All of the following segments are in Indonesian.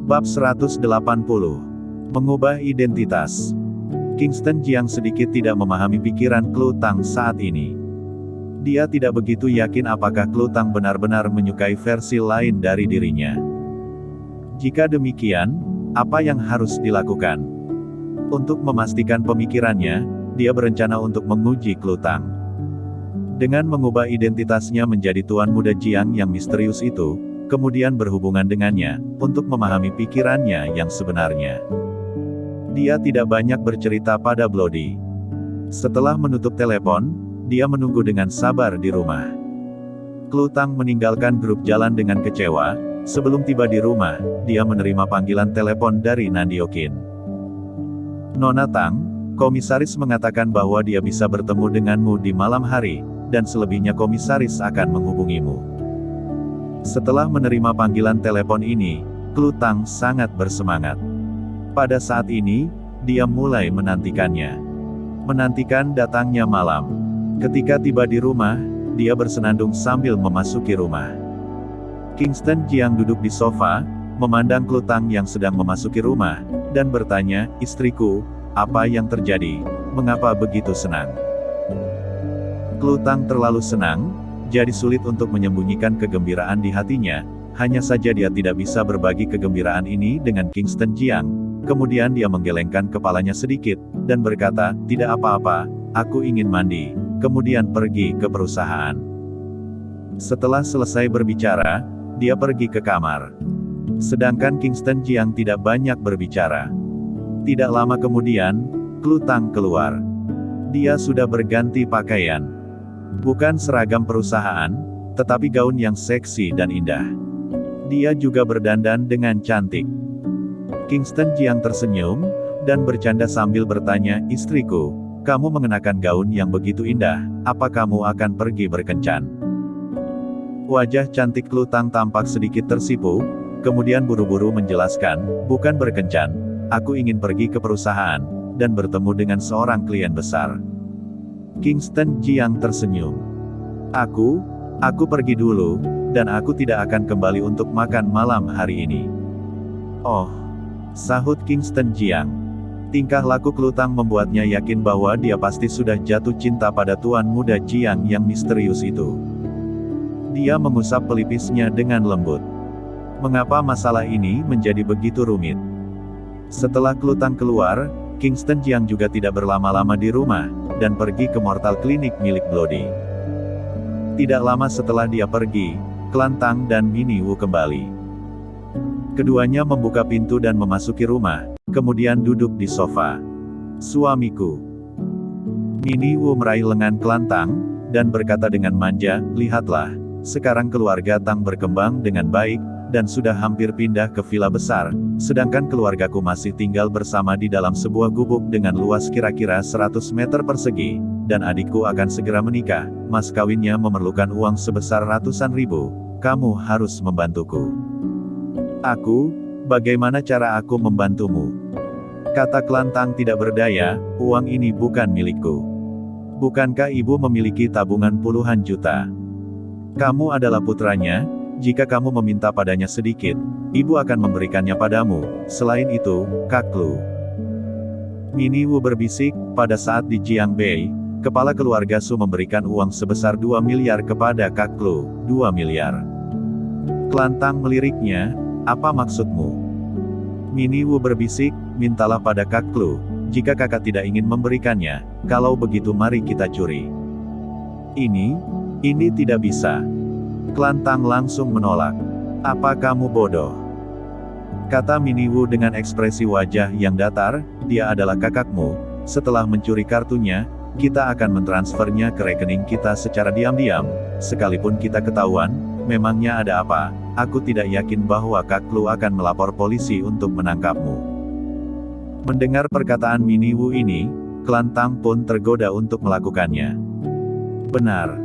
Bab 180. Mengubah identitas. Kingston Jiang sedikit tidak memahami pikiran Klu Tang saat ini. Dia tidak begitu yakin apakah Klu Tang benar-benar menyukai versi lain dari dirinya. Jika demikian, apa yang harus dilakukan? Untuk memastikan pemikirannya, dia berencana untuk menguji Klu Tang. Dengan mengubah identitasnya menjadi tuan muda Jiang yang misterius itu, kemudian berhubungan dengannya, untuk memahami pikirannya yang sebenarnya. Dia tidak banyak bercerita pada Bloody. Setelah menutup telepon, dia menunggu dengan sabar di rumah. Klu Tang meninggalkan grup jalan dengan kecewa. Sebelum tiba di rumah, dia menerima panggilan telepon dari Nandiokin. Nona Tang, komisaris mengatakan bahwa dia bisa bertemu denganmu di malam hari, dan selebihnya komisaris akan menghubungimu. Setelah menerima panggilan telepon ini, Klu Tang sangat bersemangat. Pada saat ini, dia mulai menantikannya. Menantikan datangnya malam. Ketika tiba di rumah, dia bersenandung sambil memasuki rumah. Kingston Jiang duduk di sofa, memandang Klu Tang yang sedang memasuki rumah, dan bertanya, "Istriku, apa yang terjadi? Mengapa begitu senang?" Klu Tang terlalu senang, jadi sulit untuk menyembunyikan kegembiraan di hatinya, hanya saja dia tidak bisa berbagi kegembiraan ini dengan Kingston Jiang. Kemudian dia menggelengkan kepalanya sedikit, dan berkata, "Tidak apa-apa, aku ingin mandi, kemudian pergi ke perusahaan." Setelah selesai berbicara, dia pergi ke kamar. Sedangkan Kingston Jiang tidak banyak berbicara. Tidak lama kemudian, Klu Tang keluar. Dia sudah berganti pakaian. Bukan seragam perusahaan, tetapi gaun yang seksi dan indah. Dia juga berdandan dengan cantik. Kingston Jiang tersenyum, dan bercanda sambil bertanya, "Istriku, kamu mengenakan gaun yang begitu indah, apa kamu akan pergi berkencan?" Wajah cantik Klu Tang tampak sedikit tersipu, kemudian buru-buru menjelaskan, "Bukan berkencan, aku ingin pergi ke perusahaan, dan bertemu dengan seorang klien besar." Kingston Jiang tersenyum. Aku pergi dulu, dan aku tidak akan kembali untuk makan malam hari ini." "Oh," sahut Kingston Jiang. Tingkah laku Klu Tang membuatnya yakin bahwa dia pasti sudah jatuh cinta pada tuan muda Jiang yang misterius itu. Dia mengusap pelipisnya dengan lembut. Mengapa masalah ini menjadi begitu rumit? Setelah Klu Tang keluar, Kingston Jiang juga tidak berlama-lama di rumah, dan pergi ke Mortal Clinic milik Bloody. Tidak lama setelah dia pergi, Klan Tang dan Minnie Wu kembali. Keduanya membuka pintu dan memasuki rumah, kemudian duduk di sofa. "Suamiku." Minnie Wu meraih lengan Klan Tang, dan berkata dengan manja, "Lihatlah, sekarang keluarga Tang berkembang dengan baik, dan sudah hampir pindah ke villa besar, sedangkan keluargaku masih tinggal bersama di dalam sebuah gubuk dengan luas kira-kira 100 meter persegi, dan adikku akan segera menikah, mas kawinnya memerlukan uang sebesar ratusan ribu, kamu harus membantuku." "Aku? Bagaimana cara aku membantumu?" kata Klan Tang tidak berdaya, "Uang ini bukan milikku. Bukankah ibu memiliki tabungan puluhan juta? Kamu adalah putranya, jika kamu meminta padanya sedikit, ibu akan memberikannya padamu. Selain itu, Kak Klu." Minnie Wu berbisik, pada saat di Jiangbei, kepala keluarga Su memberikan uang sebesar 2 miliar kepada Kak Klu, 2 miliar. Klan Tang meliriknya, "Apa maksudmu?" Minnie Wu berbisik, "Mintalah pada Kak Klu, jika kakak tidak ingin memberikannya, kalau begitu mari kita curi." Ini tidak bisa." Klan Tang langsung menolak. "Apa kamu bodoh?" kata Minnie Wu dengan ekspresi wajah yang datar, "Dia adalah kakakmu, setelah mencuri kartunya, kita akan mentransfernya ke rekening kita secara diam-diam, sekalipun kita ketahuan, memangnya ada apa, aku tidak yakin bahwa Kak Klu akan melapor polisi untuk menangkapmu." Mendengar perkataan Minnie Wu ini, Klan Tang pun tergoda untuk melakukannya. Benar.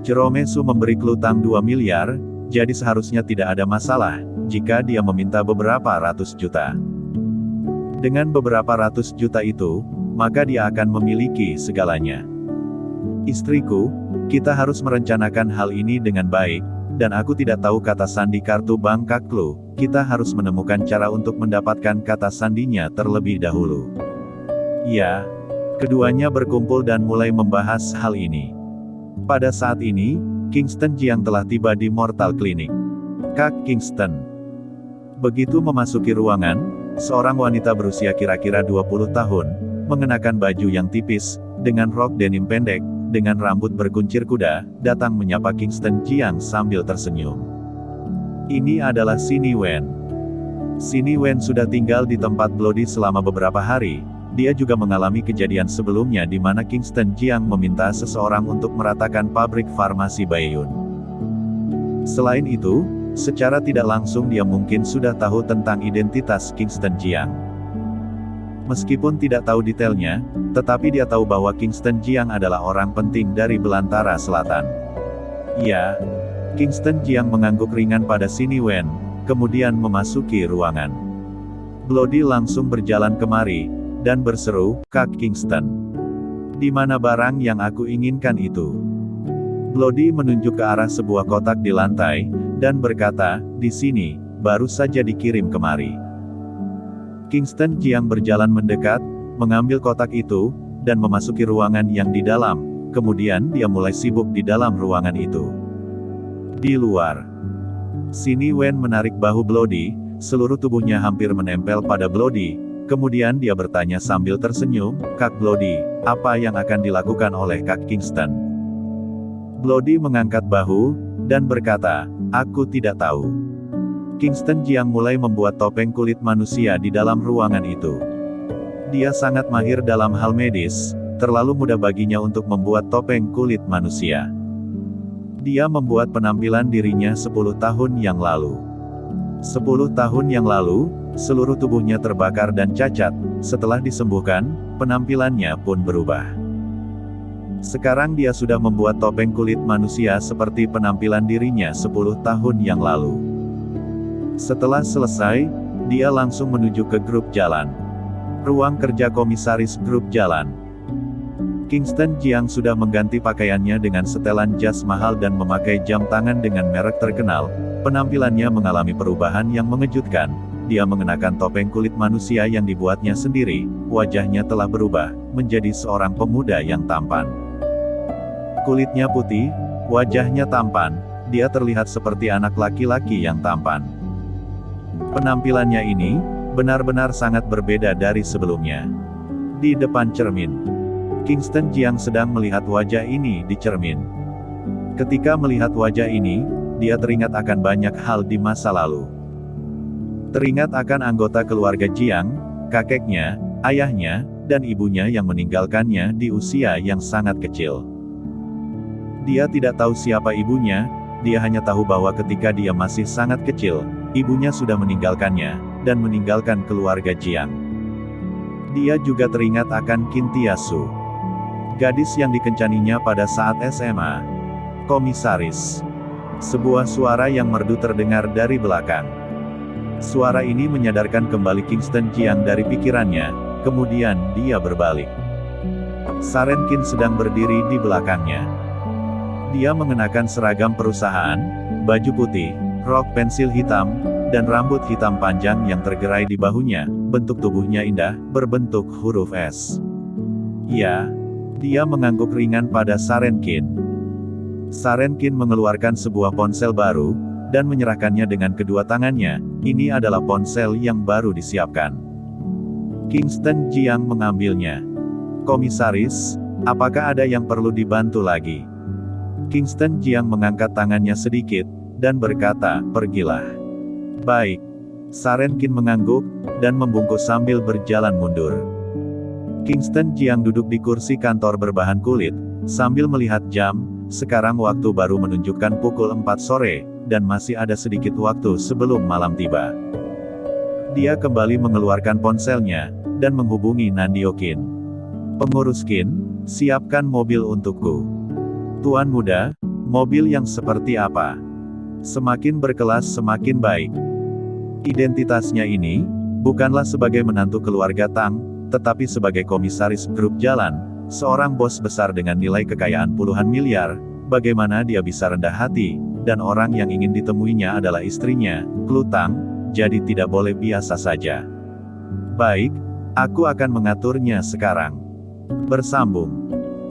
Jerome Su memberi Klu Tang 2 miliar, jadi seharusnya tidak ada masalah, jika dia meminta beberapa ratus juta. Dengan beberapa ratus juta itu, maka dia akan memiliki segalanya. "Istriku, kita harus merencanakan hal ini dengan baik, dan aku tidak tahu kata sandi kartu bank Kak Klo. Kita harus menemukan cara untuk mendapatkan kata sandinya terlebih dahulu. Ya, keduanya berkumpul dan mulai membahas hal ini. Pada saat ini, Kingston Jiang telah tiba di Mortal Clinic. Kak Kingston. Begitu memasuki ruangan, seorang wanita berusia kira-kira 20 tahun, mengenakan baju yang tipis, dengan rok denim pendek, dengan rambut berkuncir kuda, datang menyapa Kingston Jiang sambil tersenyum. Ini adalah Sini Wen. Sini Wen sudah tinggal di tempat Bloody selama beberapa hari. Dia juga mengalami kejadian sebelumnya di mana Kingston Jiang meminta seseorang untuk meratakan pabrik farmasi Baiyun. Selain itu, secara tidak langsung dia mungkin sudah tahu tentang identitas Kingston Jiang. Meskipun tidak tahu detailnya, tetapi dia tahu bahwa Kingston Jiang adalah orang penting dari Belantara Selatan. Ya, Kingston Jiang mengangguk ringan pada Sini Wen, kemudian memasuki ruangan. Bloody langsung berjalan kemari, dan berseru, "Kak Kingston. Di mana barang yang aku inginkan itu?" Bloody menunjuk ke arah sebuah kotak di lantai, dan berkata, "Di sini, baru saja dikirim kemari." Kingston Jiang berjalan mendekat, mengambil kotak itu, dan memasuki ruangan yang di dalam, kemudian dia mulai sibuk di dalam ruangan itu. Di luar, Sini Wen menarik bahu Bloody, seluruh tubuhnya hampir menempel pada Bloody, kemudian dia bertanya sambil tersenyum, "Kak Bloody, apa yang akan dilakukan oleh Kak Kingston?" Bloody mengangkat bahu, dan berkata, "Aku tidak tahu." Kingston Jiang mulai membuat topeng kulit manusia di dalam ruangan itu. Dia sangat mahir dalam hal medis, terlalu mudah baginya untuk membuat topeng kulit manusia. Dia membuat penampilan dirinya 10 tahun yang lalu. 10 tahun yang lalu, seluruh tubuhnya terbakar dan cacat. Setelah disembuhkan, penampilannya pun berubah. Sekarang dia sudah membuat topeng kulit manusia seperti penampilan dirinya 10 tahun yang lalu. Setelah selesai, dia langsung menuju ke grup jalan. Ruang kerja komisaris grup jalan. Kingston Jiang sudah mengganti pakaiannya dengan setelan jas mahal dan memakai jam tangan dengan merek terkenal. Penampilannya mengalami perubahan yang mengejutkan. Dia mengenakan topeng kulit manusia yang dibuatnya sendiri. Wajahnya telah berubah menjadi seorang pemuda yang tampan. Kulitnya putih, wajahnya tampan. Dia terlihat seperti anak laki-laki yang tampan. Penampilannya ini benar-benar sangat berbeda dari sebelumnya. Di depan cermin, Kingston Jiang sedang melihat wajah ini di cermin. Ketika melihat wajah ini, dia teringat akan banyak hal di masa lalu. Teringat akan anggota keluarga Jiang, kakeknya, ayahnya, dan ibunya yang meninggalkannya di usia yang sangat kecil. Dia tidak tahu siapa ibunya, dia hanya tahu bahwa ketika dia masih sangat kecil, ibunya sudah meninggalkannya, dan meninggalkan keluarga Jiang. Dia juga teringat akan Qin Tiasu, gadis yang dikencaninya pada saat SMA. Komisaris. Sebuah suara yang merdu terdengar dari belakang. Suara ini menyadarkan kembali Kingston Jiang dari pikirannya, kemudian dia berbalik. Saren Qin sedang berdiri di belakangnya. Dia mengenakan seragam perusahaan, baju putih, rok pensil hitam, dan rambut hitam panjang yang tergerai di bahunya. Bentuk tubuhnya indah, berbentuk huruf S. Ya, dia mengangguk ringan pada Saren Qin. Saren Qin mengeluarkan sebuah ponsel baru, dan menyerahkannya dengan kedua tangannya. Ini adalah ponsel yang baru disiapkan. Kingston Jiang mengambilnya. "Komisaris, apakah ada yang perlu dibantu lagi?" Kingston Jiang mengangkat tangannya sedikit, dan berkata, "Pergilah." "Baik." Saren Qin mengangguk, dan membungkuk sambil berjalan mundur. Kingston Jiang duduk di kursi kantor berbahan kulit, sambil melihat jam. Sekarang waktu baru menunjukkan pukul 4 sore, dan masih ada sedikit waktu sebelum malam tiba. Dia kembali mengeluarkan ponselnya, dan menghubungi Nandio Qin. "Pengurus Qin, siapkan mobil untukku." "Tuan muda, mobil yang seperti apa?" "Semakin berkelas semakin baik." Identitasnya ini, bukanlah sebagai menantu keluarga Tang, tetapi sebagai komisaris grup jalan, seorang bos besar dengan nilai kekayaan puluhan miliar. Bagaimana dia bisa rendah hati? dan orang yang ingin ditemuinya adalah istrinya, Klu Tang, jadi tidak boleh biasa saja. Baik, aku akan mengaturnya sekarang. Bersambung.